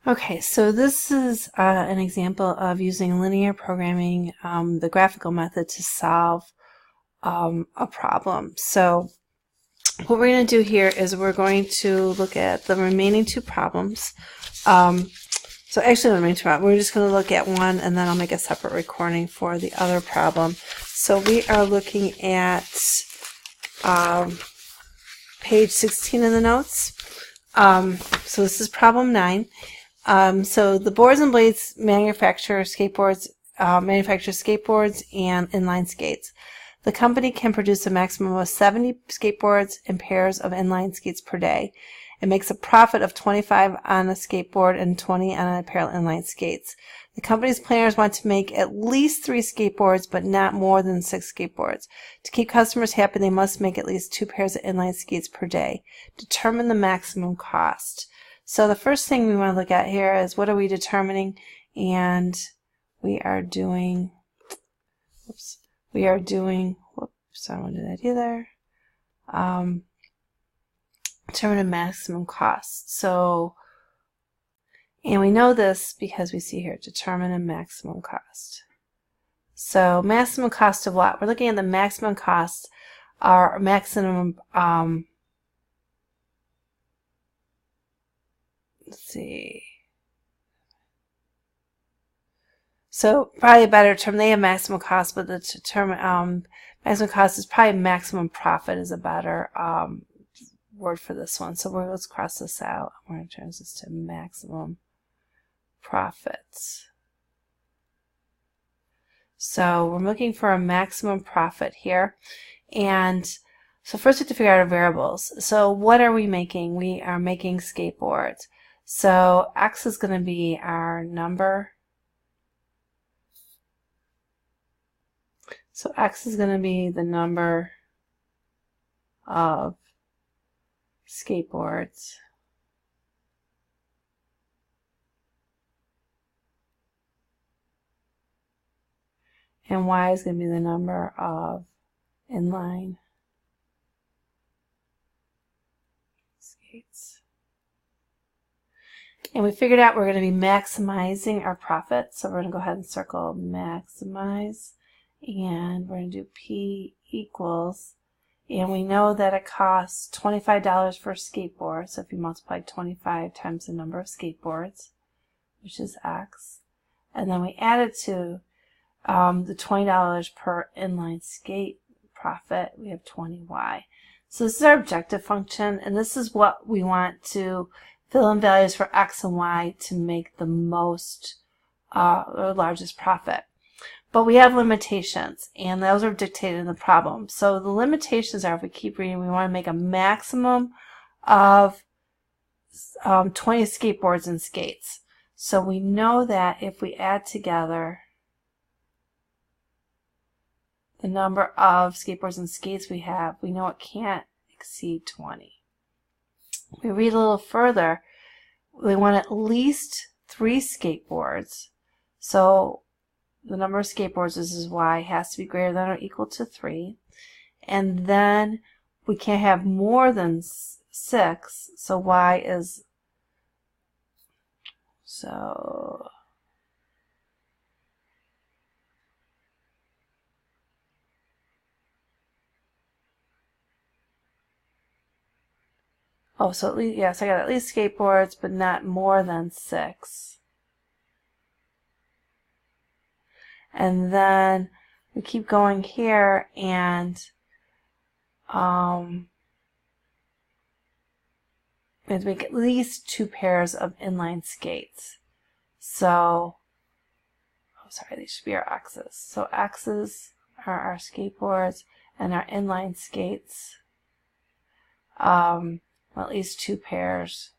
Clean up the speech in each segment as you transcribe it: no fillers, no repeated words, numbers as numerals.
Okay, so this is an example of using linear programming, the graphical method, to solve a problem. So what we're going to do here is we're going to look at the remaining two problems. So actually, the remaining two problems, we're just going to look at one, and then I'll make a separate recording for the other problem. So we are looking at page 16 in the notes. So this is problem 9. So the Boards and Blades manufacture skateboards and inline skates. The company can produce a maximum of 70 skateboards and pairs of inline skates per day. It makes a profit of 25 on a skateboard and 20 on a pair of inline skates. The company's planners want to make at least 3 skateboards, but not more than 6 skateboards. To keep customers happy, they must make at least 2 pairs of inline skates per day. Determine the maximum cost. So the first thing we want to look at here is, what are we determining? And we are doing, whoops, I don't want to do that either. Determine a maximum cost. So, and we know this because we see here, determine a maximum cost. So maximum cost of what? We're looking at the maximum cost, our maximum, let's see. So probably a better term, they have maximum cost, but the term maximum cost is probably maximum profit is a better word for this one. So let's cross this out. We're going to change this to maximum profits. So we're looking for a maximum profit here. And so first we have to figure out our variables. So what are we making? We are making skateboards. So X is going to be our number. So X is going to be the number of skateboards. And Y is going to be the number of inline skates. And we figured out we're going to be maximizing our profit. So we're going to go ahead and circle maximize. And we're going to do P equals. And we know that it costs $25 for a skateboard. So if you multiply 25 times the number of skateboards, which is X, and then we add it to the $20 per inline skate profit, we have 20Y. So this is our objective function, and this is what we want to fill in values for X and Y to make the most or largest profit. But we have limitations, and those are dictated in the problem. So the limitations are, if we keep reading, we want to make a maximum of 20 skateboards and skates. So we know that if we add together the number of skateboards and skates we have, we know it can't exceed 20. We read a little further, we want at least 3 skateboards. So the number of skateboards, this is Y, has to be greater than or equal to 3. And then we can't have more than 6, so Y is, so so at least, yes, I got at least skateboards, but not more than 6. And then we keep going here, and we have to make at least 2 pairs of inline skates. So, these should be our X's. So X's are our skateboards, and our inline skates, at least 2 pairs.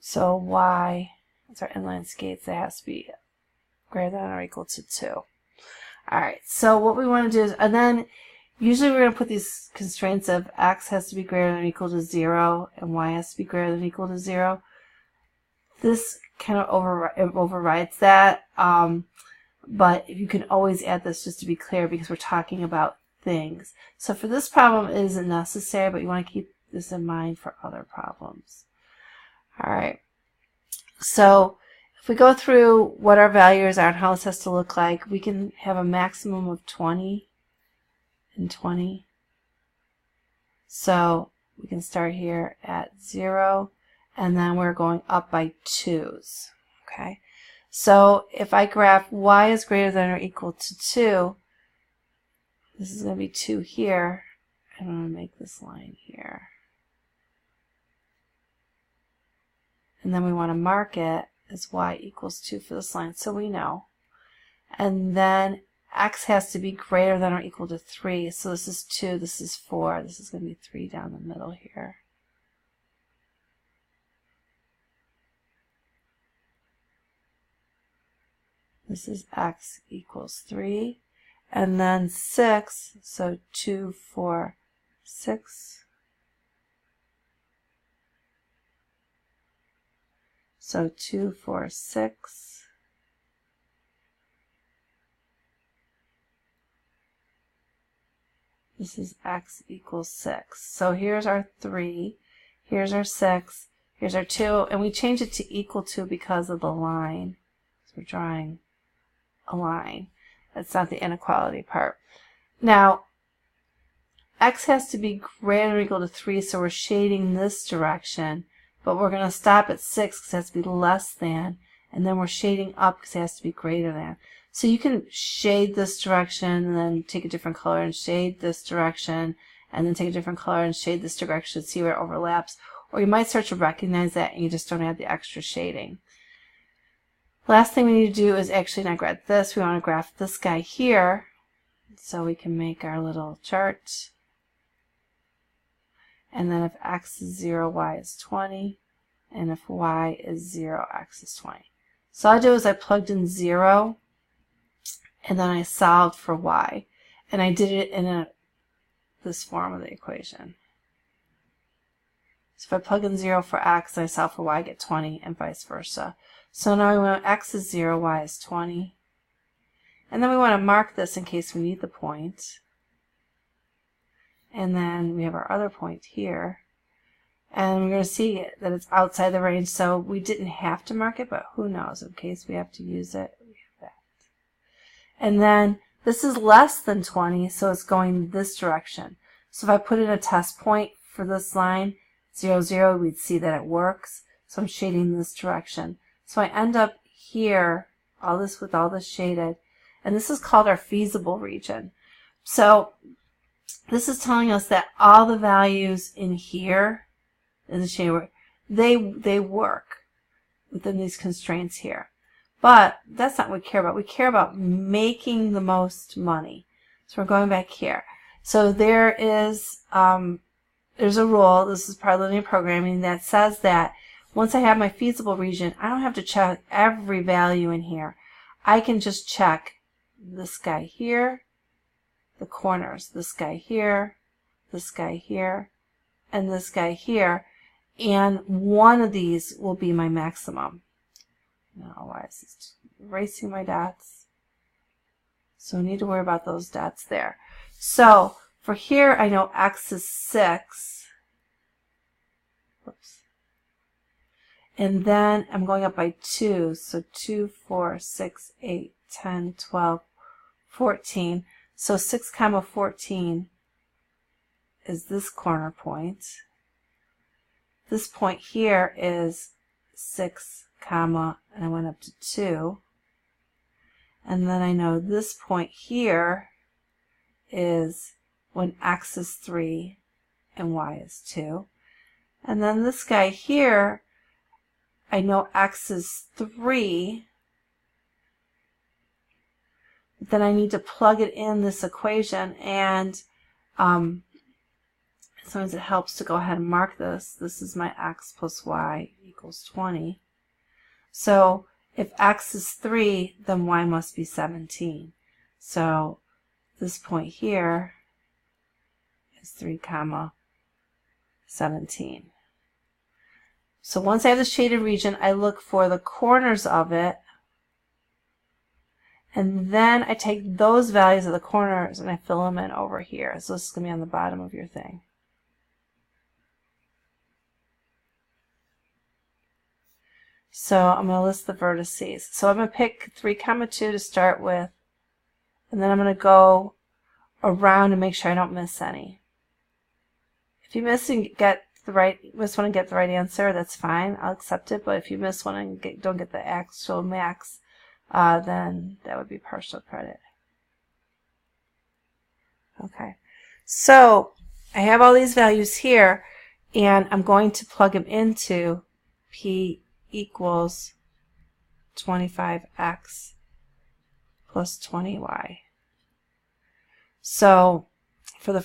So Y is our inline skates. That has to be greater than or equal to 2. Alright, so what we want to do is, and then usually we're going to put these constraints of X has to be greater than or equal to 0 and Y has to be greater than or equal to 0. This kind of overrides that, but you can always add this just to be clear, because we're talking about things. So for this problem it isn't necessary, but you want to keep this in mind for other problems. Alright, So if we go through what our values are and how this has to look like, we can have a maximum of 20 and 20. So we can start here at 0, and then we're going up by 2's. Okay. So if I graph y is greater than or equal to 2, this is going to be 2 here. I'm going to make this line here. And then we want to mark it as y equals 2 for this line, so we know. And then x has to be greater than or equal to 3. So this is 2, this is 4, this is going to be 3 down the middle here. This is x equals 3. And then 6, so 2, 4, 6. So 2, 4, 6. This is x equals 6. So here's our 3, here's our 6, here's our 2, and we change it to equal to because of the line. So we're drawing a line. That's not the inequality part. Now, x has to be greater than or equal to 3, so we're shading this direction, but we're going to stop at 6 because it has to be less than, and then we're shading up because it has to be greater than. So you can shade this direction and then take a different color and shade this direction and then take a different color and shade this direction to see where it overlaps. Or you might start to recognize that and you just don't have the extra shading. Last thing we need to do is actually not graph this. We want to graph this guy here so we can make our little chart. And then if x is 0, y is 20. And if y is 0, x is 20. So all I did was I plugged in 0. And then I solved for y. And I did it in this form of the equation. So if I plug in 0 for x and I solve for y, I get 20, and vice versa. So now we want x is 0, y is 20. And then we want to mark this in case we need the point. And then we have our other point here. And we're going to see that it's outside the range, so we didn't have to mark it, but who knows, in case we have to use it. And then this is less than 20, so it's going this direction. So if I put in a test point for this line, 0, 0, we'd see that it works. So I'm shading this direction. So I end up here, all this with all this shaded, and this is called our feasible region. So this is telling us that all the values in here, in the shade, they work within these constraints here. But that's not what we care about. We care about making the most money. So we're going back here. So there is there's a rule, this is part of linear programming, that says that once I have my feasible region, I don't have to check every value in here. I can just check this guy here, the corners, this guy here, this guy here, and this guy here, and one of these will be my maximum. Now, why is this erasing my dots? So I need to worry about those dots there. So for here, I know x is 6. Whoops. And then I'm going up by 2. So 2, 4, 6, 8, 10, 12, 14. So 6, 14 is this corner point. This point here is 6, and I went up to 2. And then I know this point here is when x is 3 and y is 2. And then this guy here, I know x is 3. But then I need to plug it in this equation, and sometimes it helps to go ahead and mark this. This is my x plus y equals 20. So if x is 3, then y must be 17. So this point here is 3, 17. So once I have the shaded region, I look for the corners of it, and then I take those values of the corners and I fill them in over here. So this is going to be on the bottom of your thing. So I'm going to list the vertices. So I'm going to pick 3, 2 to start with, and then I'm going to go around and make sure I don't miss any. If you miss and miss one and get the right answer, that's fine. I'll accept it. But if you miss one and don't get the actual max, then that would be partial credit. Okay. So I have all these values here, and I'm going to plug them into P equals 25x plus 20y. So for the